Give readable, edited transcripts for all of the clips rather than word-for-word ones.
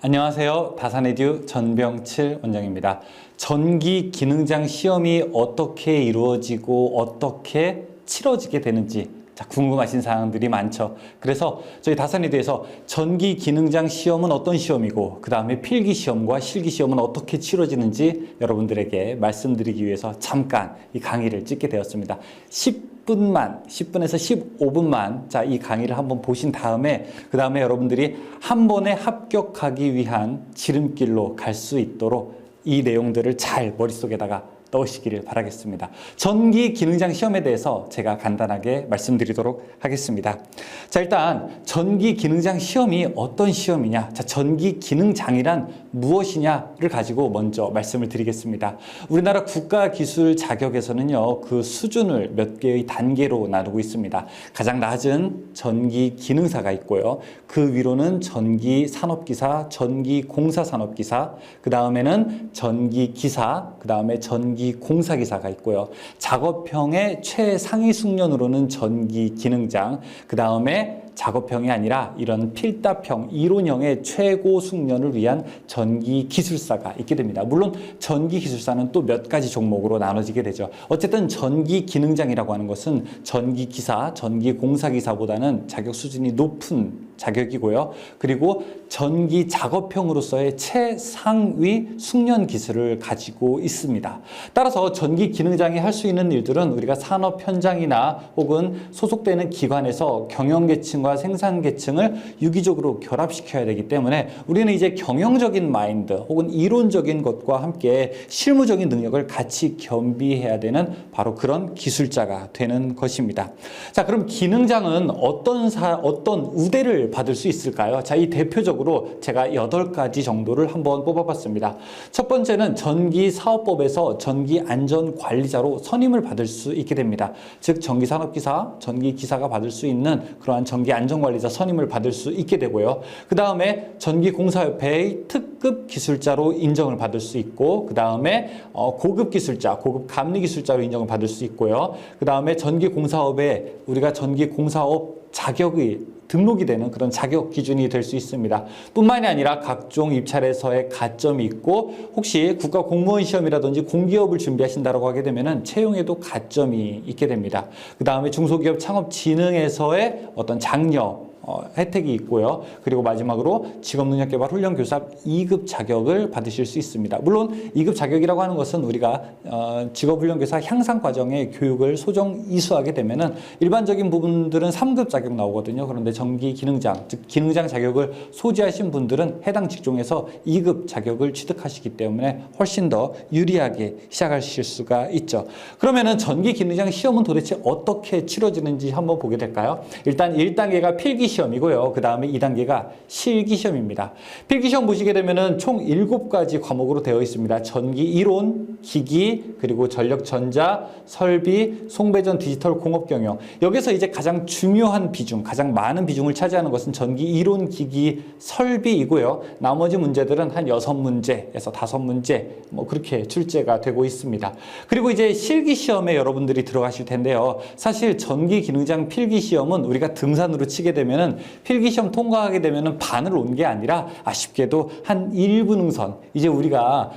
안녕하세요. 다산에듀 전병칠 원장입니다. 전기 기능장 시험이 어떻게 이루어지고 어떻게 치러지게 되는지 궁금하신 사항들이 많죠. 그래서 저희 다산에듀에서 전기 기능장 시험은 어떤 시험이고 그 다음에 필기 시험과 실기 시험은 어떻게 치러지는지 여러분들에게 말씀드리기 위해서 잠깐 이 강의를 찍게 되었습니다. 10분에서 15분만 이 강의를 한번 보신 다음에 그 다음에 여러분들이 한 번에 합격하기 위한 지름길로 갈 수 있도록 이 내용들을 잘 머릿속에다가 넣으시기를 바라겠습니다. 전기 기능장 시험에 대해서 제가 간단하게 말씀드리도록 하겠습니다. 자, 일단 전기 기능장 시험이 어떤 시험이냐, 전기 기능장이란 무엇이냐를 가지고 먼저 말씀을 드리겠습니다. 우리나라 국가기술 자격에서는요, 그 수준을 몇 개의 단계로 나누고 있습니다. 가장 낮은 전기 기능사가 있고요. 그 위로는 전기 산업기사, 전기 공사산업기사, 그 다음에는 전기 기사, 그 다음에 전기 공사기사가 있고요. 작업형의 최상위 숙련으로는 전기 기능장, 그 다음에 작업형이 아니라 이런 필답형, 이론형의 최고 숙련을 위한 전기 기술사가 있게 됩니다. 물론 전기 기술사는 또 몇 가지 종목으로 나눠지게 되죠. 어쨌든 전기 기능장이라고 하는 것은 전기 기사, 전기 공사기사보다는 자격 수준이 높은 자격이고요. 그리고 전기 작업형으로서의 최상위 숙련 기술을 가지고 있습니다. 따라서 전기 기능장이 할 수 있는 일들은 우리가 산업 현장이나 혹은 소속되는 기관에서 경영계층과 생산계층을 유기적으로 결합시켜야 되기 때문에 우리는 이제 경영적인 마인드 혹은 이론적인 것과 함께 실무적인 능력을 같이 겸비해야 되는 바로 그런 기술자가 되는 것입니다. 자, 그럼 기능장은 어떤 우대를 받을 수 있을까요? 자, 이 대표적으로 제가 8가지 정도를 한번 뽑아봤습니다. 첫 번째는 전기사업법에서 전기안전관리자로 선임을 받을 수 있게 됩니다. 즉 전기산업기사, 전기기사가 받을 수 있는 그러한 전기안전관리자 선임을 받을 수 있게 되고요. 그 다음에 전기공사협회의 특급 기술자로 인정을 받을 수 있고, 그 다음에 고급 기술자, 고급 감리기술자로 인정을 받을 수 있고요. 그 다음에 전기공사업에 우리가 전기공사업 자격이 등록이 되는 그런 자격 기준이 될 수 있습니다. 뿐만이 아니라 각종 입찰에서의 가점이 있고, 혹시 국가 공무원 시험이라든지 공기업을 준비하신다고 하게 되면은 채용에도 가점이 있게 됩니다. 그 다음에 중소기업 창업진흥에서의 어떤 장려 혜택이 있고요. 그리고 마지막으로 직업능력개발 훈련교사 2급 자격을 받으실 수 있습니다. 물론 2급 자격이라고 하는 것은 우리가 직업훈련교사 향상 과정의 교육을 소정 이수하게 되면은 일반적인 부분들은 3급 자격 나오거든요. 그런데 전기 기능장, 즉 기능장 자격을 소지하신 분들은 해당 직종에서 2급 자격을 취득하시기 때문에 훨씬 더 유리하게 시작하실 수가 있죠. 그러면은 전기 기능장 시험은 도대체 어떻게 치러지는지 한번 보게 될까요? 일단 1단계가 필기 시험이고요. 그 다음에 2단계가 실기 시험입니다. 필기 시험 보시게 되면은 총 7가지 과목으로 되어 있습니다. 전기 이론, 기기, 그리고 전력 전자, 설비, 송배전 디지털 공업 경영. 여기서 이제 가장 중요한 비중, 가장 많은 비중을 차지하는 것은 전기 이론, 기기, 설비이고요. 나머지 문제들은 한 6문제에서 5문제 뭐 그렇게 출제가 되고 있습니다. 그리고 이제 실기 시험에 여러분들이 들어가실 텐데요. 사실 전기 기능장 필기 시험은 우리가 등산으로 치게 되면 필기시험 통과하게 되면 반을 온 게 아니라 아쉽게도 한 1분 응선, 이제 우리가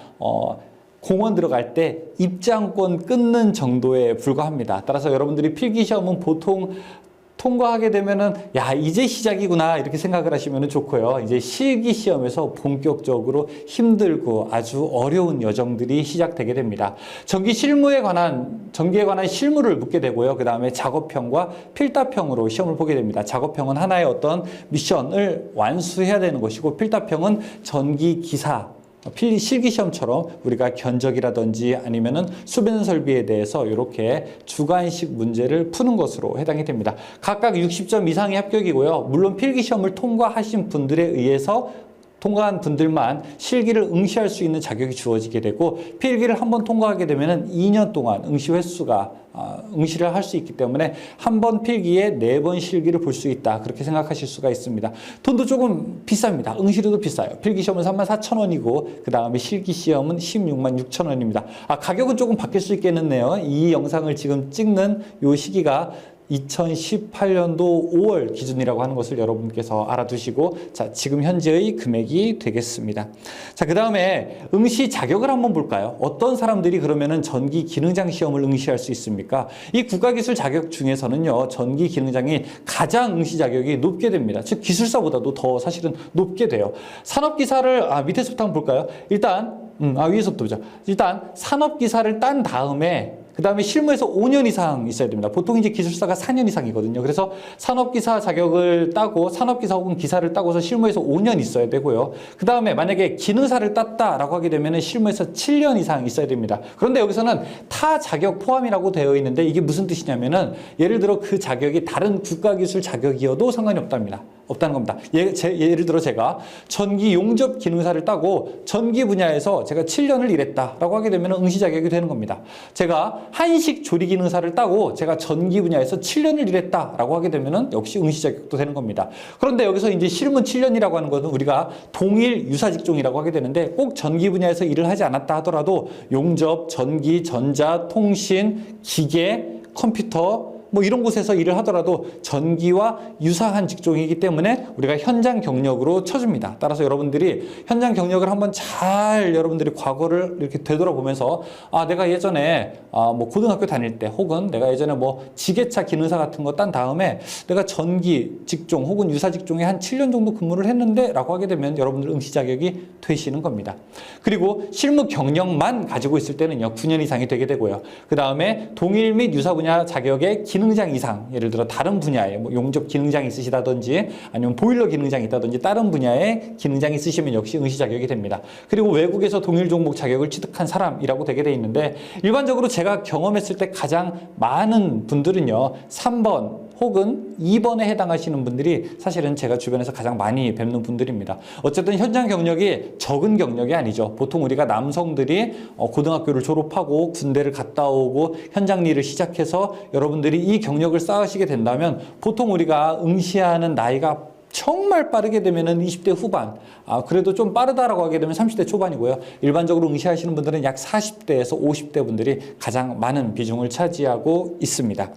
공원 들어갈 때 입장권 끊는 정도에 불과합니다. 따라서 여러분들이 필기시험은 보통 통과하게 되면은 야, 이제 시작이구나 이렇게 생각을 하시면 좋고요. 이제 실기 시험에서 본격적으로 힘들고 아주 어려운 여정들이 시작되게 됩니다. 전기에 관한 실무를 묻게 되고요. 그 다음에 작업형과 필답형으로 시험을 보게 됩니다. 작업형은 하나의 어떤 미션을 완수해야 되는 것이고, 필답형은 전기기사 실기시험처럼 우리가 견적이라든지 아니면은 수변 설비에 대해서 이렇게 주관식 문제를 푸는 것으로 해당이 됩니다. 각각 60점 이상의 합격이고요. 물론 필기시험을 통과하신 분들에 의해서 통과한 분들만 실기를 응시할 수 있는 자격이 주어지게 되고, 필기를 한번 통과하게 되면 2년 동안 응시 횟수가 응시를 할 수 있기 때문에 한 번 필기에 4번 실기를 볼 수 있다, 그렇게 생각하실 수가 있습니다. 돈도 조금 비쌉니다. 응시료도 비싸요. 필기시험은 34,000원이고 그 다음에 실기시험은 166,000원입니다. 가격은 조금 바뀔 수 있겠네요. 이 영상을 지금 찍는 요 시기가 2018년도 5월 기준이라고 하는 것을 여러분께서 알아두시고, 자, 지금 현재의 금액이 되겠습니다. 자, 그 다음에 응시 자격을 한번 볼까요? 어떤 사람들이 그러면은 전기 기능장 시험을 응시할 수 있습니까? 이 국가기술 자격 중에서는요, 전기 기능장이 가장 응시 자격이 높게 됩니다. 즉, 기술사보다도 더 사실은 높게 돼요. 산업기사를, 밑에서부터 한번 볼까요? 일단, 위에서부터 보자. 일단, 산업기사를 딴 다음에 그 다음에 실무에서 5년 이상 있어야 됩니다. 보통 이제 기술사가 4년 이상이거든요. 그래서 산업기사 자격을 따고 산업기사 혹은 기사를 따고서 실무에서 5년 있어야 되고요. 그 다음에 만약에 기능사를 땄다라고 하게 되면 실무에서 7년 이상 있어야 됩니다. 그런데 여기서는 타 자격 포함이라고 되어 있는데 이게 무슨 뜻이냐면은 예를 들어 그 자격이 다른 국가기술 자격이어도 상관이 없다는 겁니다. 예를 들어 제가 전기 용접 기능사를 따고 전기 분야에서 제가 7년을 일했다라고 하게 되면 응시 자격이 되는 겁니다. 제가 한식 조리 기능사를 따고 제가 전기 분야에서 7년을 일했다라고 하게 되면 역시 응시 자격도 되는 겁니다. 그런데 여기서 이제 실무 7년이라고 하는 것은 우리가 동일 유사 직종이라고 하게 되는데 꼭 전기 분야에서 일을 하지 않았다 하더라도 용접, 전기, 전자, 통신, 기계, 컴퓨터 뭐 이런 곳에서 일을 하더라도 전기와 유사한 직종이기 때문에 우리가 현장 경력으로 쳐줍니다. 따라서 여러분들이 현장 경력을 한번 잘 여러분들이 과거를 이렇게 되돌아보면서 내가 예전에 뭐 고등학교 다닐 때 혹은 내가 예전에 뭐 지게차 기능사 같은 거 딴 다음에 내가 전기 직종 혹은 유사 직종에 한 7년 정도 근무를 했는데 라고 하게 되면 여러분들 응시 자격이 되시는 겁니다. 그리고 실무 경력만 가지고 있을 때는요 9년 이상이 되게 되고요. 그 다음에 동일 및 유사 분야 자격의 기능장 이상, 예를 들어 다른 분야에 뭐 용접 기능장이 있으시다든지 아니면 보일러 기능장이 있다든지 다른 분야에 기능장이 있으시면 역시 응시 자격이 됩니다. 그리고 외국에서 동일 종목 자격을 취득한 사람이라고 되게 돼 있는데 일반적으로 제가 경험했을 때 가장 많은 분들은요 3번 혹은 2번에 해당하시는 분들이 사실은 제가 주변에서 가장 많이 뵙는 분들입니다. 어쨌든 현장 경력이 적은 경력이 아니죠. 보통 우리가 남성들이 고등학교를 졸업하고 군대를 갔다 오고 현장 일을 시작해서 여러분들이 이 경력을 쌓으시게 된다면 보통 우리가 응시하는 나이가 정말 빠르게 되면은 20대 후반, 그래도 좀 빠르다라고 하게 되면 30대 초반이고요. 일반적으로 응시하시는 분들은 약 40대에서 50대 분들이 가장 많은 비중을 차지하고 있습니다.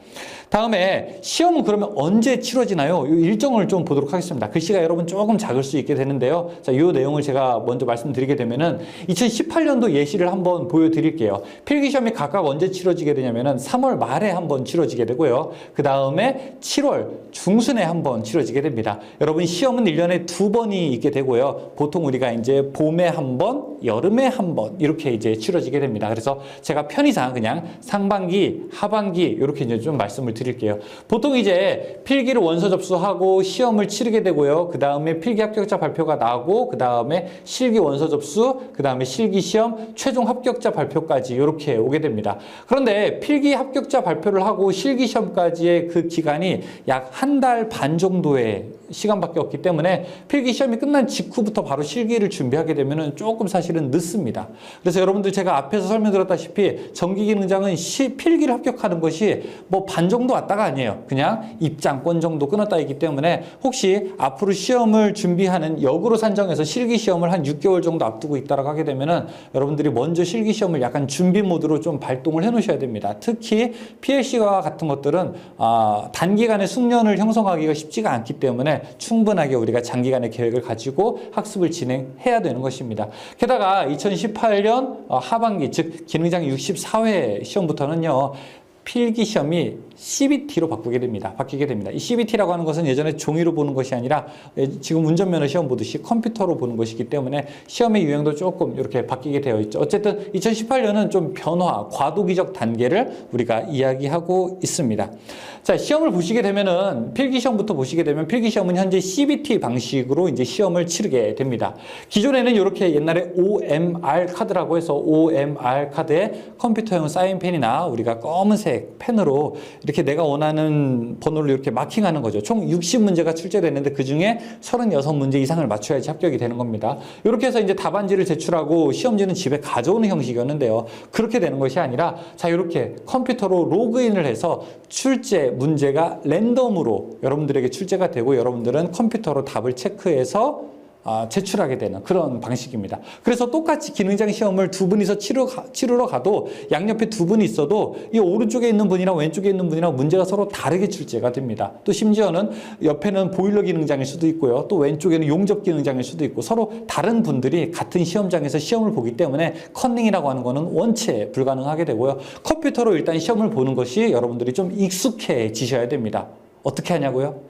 다음에 시험은 그러면 언제 치러지나요? 이 일정을 좀 보도록 하겠습니다. 글씨가 여러분 조금 작을 수 있게 되는데요. 자, 이 내용을 제가 먼저 말씀드리게 되면은 2018년도 예시를 한번 보여드릴게요. 필기시험이 각각 언제 치러지게 되냐면은 3월 말에 한번 치러지게 되고요. 그 다음에 7월 중순에 한번 치러지게 됩니다. 여러분 시험은 1년에 2번이 있게 되고요. 보통 우리가 이제 봄에 한 번, 여름에 한 번 이렇게 이제 치러지게 됩니다. 그래서 제가 편의상 그냥 상반기, 하반기 이렇게 이제 좀 말씀을 드릴게요. 보통 이제 필기를 원서 접수하고 시험을 치르게 되고요. 그 다음에 필기 합격자 발표가 나고 그 다음에 실기 원서 접수, 그 다음에 실기 시험, 최종 합격자 발표까지 이렇게 오게 됩니다. 그런데 필기 합격자 발표를 하고 실기 시험까지의 그 기간이 약 한 달 반 정도의 시간밖에 없기 때문에 필기 시험이 끝난 직후부터 바로 실기를 준비하게 되면 조금 사실은 늦습니다. 그래서 여러분들 제가 앞에서 설명드렸다시피 전기기능장은 필기를 합격하는 것이 뭐 반 정도 왔다가 아니에요. 그냥 입장권 정도 끊었다이기 때문에 혹시 앞으로 시험을 준비하는 역으로 산정해서 실기 시험을 한 6개월 정도 앞두고 있다라고 하게 되면은 여러분들이 먼저 실기 시험을 약간 준비 모드로 좀 발동을 해 놓으셔야 됩니다. 특히 PLC와 같은 것들은 단기간에 숙련을 형성하기가 쉽지가 않기 때문에 충분하게 우리가 장기간의 계획을 가지고 학습을 진행해야 되는 것입니다. 게다가 2018년 하반기, 즉 기능장 64회 시험부터는요. 필기 시험이 CBT로 바뀌게 됩니다. 이 CBT라고 하는 것은 예전에 종이로 보는 것이 아니라 지금 운전면허 시험 보듯이 컴퓨터로 보는 것이기 때문에 시험의 유형도 조금 이렇게 바뀌게 되어 있죠. 어쨌든 2018년은 좀 변화, 과도기적 단계를 우리가 이야기하고 있습니다. 자, 시험을 보시게 되면은 필기 시험부터 보시게 되면 필기 시험은 현재 CBT 방식으로 이제 시험을 치르게 됩니다. 기존에는 이렇게 옛날에 OMR 카드라고 해서 OMR 카드에 컴퓨터용 사인펜이나 우리가 검은색 펜으로 이렇게 내가 원하는 번호를 이렇게 마킹하는 거죠. 총 60문제가 출제됐는데 그중에 36문제 이상을 맞춰야지 합격이 되는 겁니다. 이렇게 해서 이제 답안지를 제출하고 시험지는 집에 가져오는 형식이었는데요. 그렇게 되는 것이 아니라 자, 이렇게 컴퓨터로 로그인을 해서 출제 문제가 랜덤으로 여러분들에게 출제가 되고 여러분들은 컴퓨터로 답을 체크해서 제출하게 되는 그런 방식입니다. 그래서 똑같이 기능장 시험을 두 분이서 치르러 가도 양옆에 두 분이 있어도 이 오른쪽에 있는 분이랑 왼쪽에 있는 분이랑 문제가 서로 다르게 출제가 됩니다. 또 심지어는 옆에는 보일러 기능장일 수도 있고요. 또 왼쪽에는 용접 기능장일 수도 있고 서로 다른 분들이 같은 시험장에서 시험을 보기 때문에 컨닝이라고 하는 거는 원체 불가능하게 되고요. 컴퓨터로 일단 시험을 보는 것이 여러분들이 좀 익숙해지셔야 됩니다. 어떻게 하냐고요?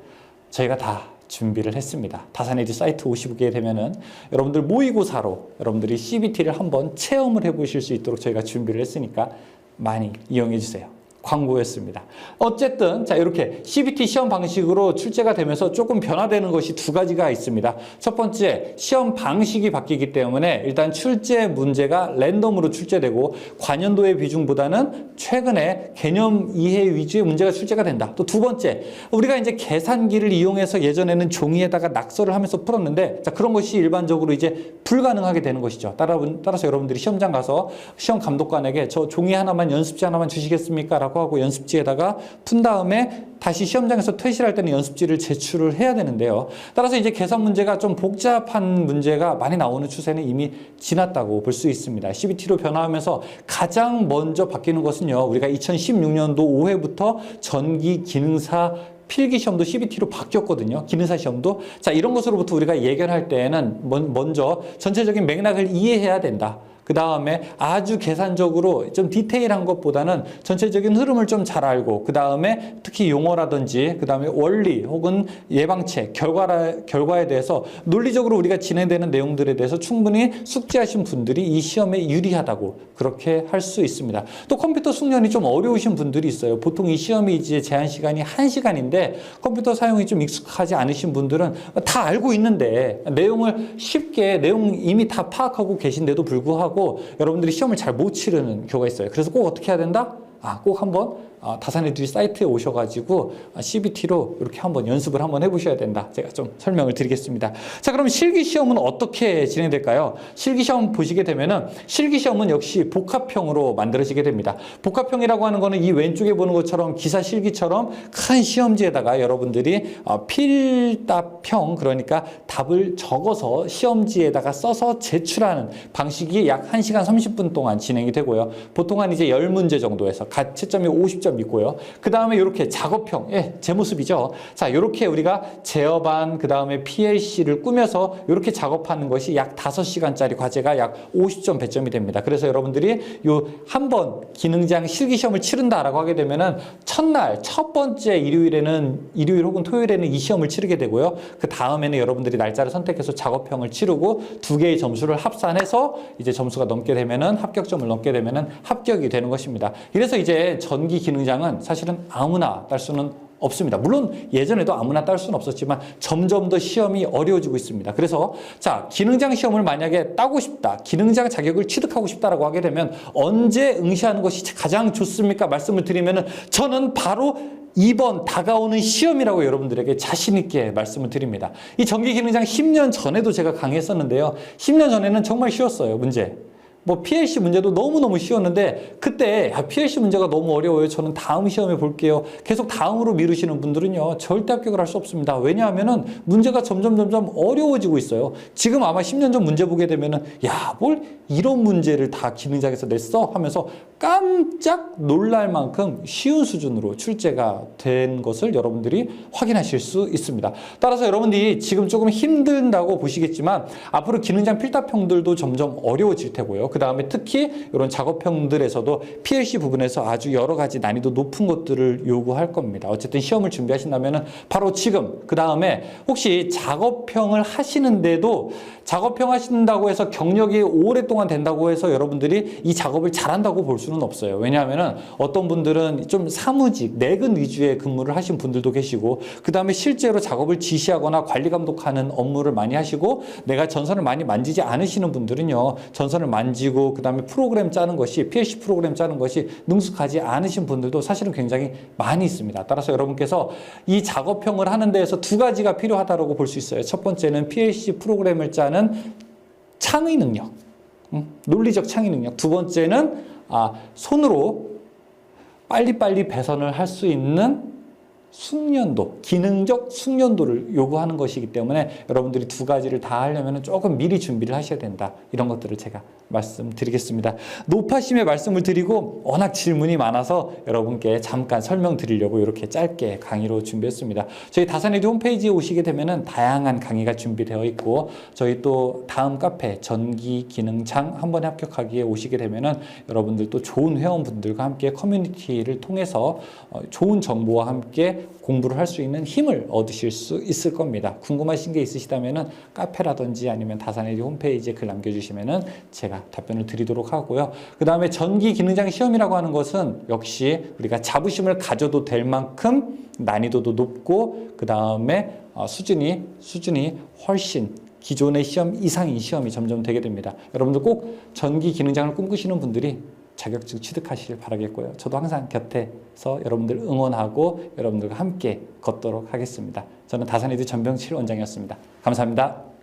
저희가 다 준비를 했습니다. 다산에듀 사이트 오시게 되면은 여러분들 모의고사로 여러분들이 CBT를 한번 체험을 해보실 수 있도록 저희가 준비를 했으니까 많이 이용해 주세요. 광고였습니다. 어쨌든 자 이렇게 CBT 시험 방식으로 출제가 되면서 조금 변화되는 것이 두 가지가 있습니다. 첫 번째, 시험 방식이 바뀌기 때문에 일단 출제 문제가 랜덤으로 출제되고 관연도의 비중보다는 최근에 개념 이해 위주의 문제가 출제가 된다. 또 두 번째, 우리가 이제 계산기를 이용해서 예전에는 종이에다가 낙서를 하면서 풀었는데 자 그런 것이 일반적으로 이제 불가능하게 되는 것이죠. 따라서 여러분들이 시험장 가서 시험 감독관에게 저 종이 하나만 연습지 하나만 주시겠습니까? 라고 하고 연습지에다가 푼 다음에 다시 시험장에서 퇴실할 때는 연습지를 제출을 해야 되는데요. 따라서 이제 계산 문제가 좀 복잡한 문제가 많이 나오는 추세는 이미 지났다고 볼 수 있습니다. CBT로 변화하면서 가장 먼저 바뀌는 것은요. 우리가 2016년도 5회부터 전기 기능사 필기 시험도 CBT로 바뀌었거든요. 기능사 시험도. 자, 이런 것으로부터 우리가 예견할 때에는 먼저 전체적인 맥락을 이해해야 된다. 그 다음에 아주 계산적으로 좀 디테일한 것보다는 전체적인 흐름을 좀 잘 알고 그 다음에 특히 용어라든지 그 다음에 원리 혹은 예방책, 결과에 대해서 논리적으로 우리가 진행되는 내용들에 대해서 충분히 숙지하신 분들이 이 시험에 유리하다고 그렇게 할 수 있습니다. 또 컴퓨터 숙련이 좀 어려우신 분들이 있어요. 보통 이 시험이 이제 제한 시간이 1시간인데 컴퓨터 사용이 좀 익숙하지 않으신 분들은 다 알고 있는데 내용을 쉽게 내용 이미 다 파악하고 계신데도 불구하고 여러분들이 시험을 잘 못 치르는 경우가 있어요. 그래서 꼭 어떻게 해야 된다? 꼭 한번 다산에듀 사이트에 오셔가지고 CBT로 이렇게 한번 연습을 한번 해보셔야 된다. 제가 좀 설명을 드리겠습니다. 자, 그럼 실기시험은 어떻게 진행될까요? 실기시험 보시게 되면은 실기시험은 역시 복합형으로 만들어지게 됩니다. 복합형이라고 하는 거는 이 왼쪽에 보는 것처럼 기사 실기처럼 큰 시험지에다가 여러분들이 필답형, 그러니까 답을 적어서 시험지에다가 써서 제출하는 방식이 약 1시간 30분 동안 진행이 되고요. 보통 한 이제 10문제 정도에서 채점이 50점 있고요. 그 다음에 이렇게 작업형, 제 모습이죠. 자, 이렇게 우리가 제어반, 그 다음에 PLC를 꾸며서 이렇게 작업하는 것이 약 5시간짜리 과제가 약 50점 배점이 됩니다. 그래서 여러분들이 요 한 번 기능장 실기시험을 치른다라고 하게 되면은 첫날, 첫 번째 일요일 혹은 토요일에는 이 시험을 치르게 되고요. 그 다음에는 여러분들이 날짜를 선택해서 작업형을 치르고 두 개의 점수를 합산해서 이제 점수가 넘게 되면은 합격점을 넘게 되면은 합격이 되는 것입니다. 그래서 이제 전기 기능장은 사실은 아무나 딸 수는 없습니다. 물론 예전에도 아무나 딸 수는 없었지만 점점 더 시험이 어려워지고 있습니다. 그래서 자, 기능장 시험을 만약에 따고 싶다, 기능장 자격을 취득하고 싶다라고 하게 되면 언제 응시하는 것이 가장 좋습니까? 말씀을 드리면은 저는 바로 이번 다가오는 시험이라고 여러분들에게 자신 있게 말씀을 드립니다. 이 전기 기능장 10년 전에도 제가 강의했었는데요. 10년 전에는 정말 쉬웠어요, 문제. 뭐 PLC 문제도 너무너무 쉬웠는데 그때 PLC 문제가 너무 어려워요. 저는 다음 시험에 볼게요. 계속 다음으로 미루시는 분들은요. 절대 합격을 할 수 없습니다. 왜냐하면은 문제가 점점 어려워지고 있어요. 지금 아마 10년 전 문제 보게 되면은 야, 뭘 이런 문제를 다 기능장에서 냈어? 하면서 깜짝 놀랄 만큼 쉬운 수준으로 출제가 된 것을 여러분들이 확인하실 수 있습니다. 따라서 여러분들이 지금 조금 힘든다고 보시겠지만 앞으로 기능장 필답형들도 점점 어려워질 테고요. 그 다음에 특히 이런 작업형들에서도 PLC 부분에서 아주 여러 가지 난이도 높은 것들을 요구할 겁니다. 어쨌든 시험을 준비하신다면은 바로 지금, 그 다음에 혹시 작업형을 하시는데도 작업형 하신다고 해서 경력이 오랫동안 된다고 해서 여러분들이 이 작업을 잘한다고 볼 수는 없어요. 왜냐하면은 어떤 분들은 좀 사무직, 내근 위주의 근무를 하신 분들도 계시고 그 다음에 실제로 작업을 지시하거나 관리 감독하는 업무를 많이 하시고 내가 전선을 많이 만지지 않으시는 분들은요. 전선을 만지고 그 다음에 프로그램 짜는 것이 PLC 프로그램 짜는 것이 능숙하지 않으신 분들도 사실은 굉장히 많이 있습니다. 따라서 여러분께서 이 작업형을 하는 데에서 두 가지가 필요하다고 볼 수 있어요. 첫 번째는 PLC 프로그램을 짜는 창의 능력, 논리적 창의 능력. 두 번째는 손으로 빨리빨리 배선을 할 수 있는 숙련도, 기능적 숙련도를 요구하는 것이기 때문에 여러분들이 두 가지를 다 하려면 조금 미리 준비를 하셔야 된다. 이런 것들을 제가 말씀드리겠습니다. 노파심의 말씀을 드리고 워낙 질문이 많아서 여러분께 잠깐 설명드리려고 이렇게 짧게 강의로 준비했습니다. 저희 다산에듀 홈페이지에 오시게 되면은 다양한 강의가 준비되어 있고, 저희 또 다음 카페 전기기능장 한 번에 합격하기에 오시게 되면은 여러분들 또 좋은 회원분들과 함께 커뮤니티를 통해서 좋은 정보와 함께 공부를 할 수 있는 힘을 얻으실 수 있을 겁니다. 궁금하신 게 있으시다면은 카페라든지 아니면 다산에듀 홈페이지에 글 남겨주시면은 제가 답변을 드리도록 하고요. 그 다음에 전기 기능장 시험이라고 하는 것은 역시 우리가 자부심을 가져도 될 만큼 난이도도 높고, 그 다음에 수준이 훨씬 기존의 시험 이상인 시험이 점점 되게 됩니다. 여러분들 꼭 전기 기능장을 꿈꾸시는 분들이 자격증 취득하시길 바라겠고요. 저도 항상 곁에서 여러분들 응원하고 여러분들과 함께 걷도록 하겠습니다. 저는 다산에듀 전병칠 원장이었습니다. 감사합니다.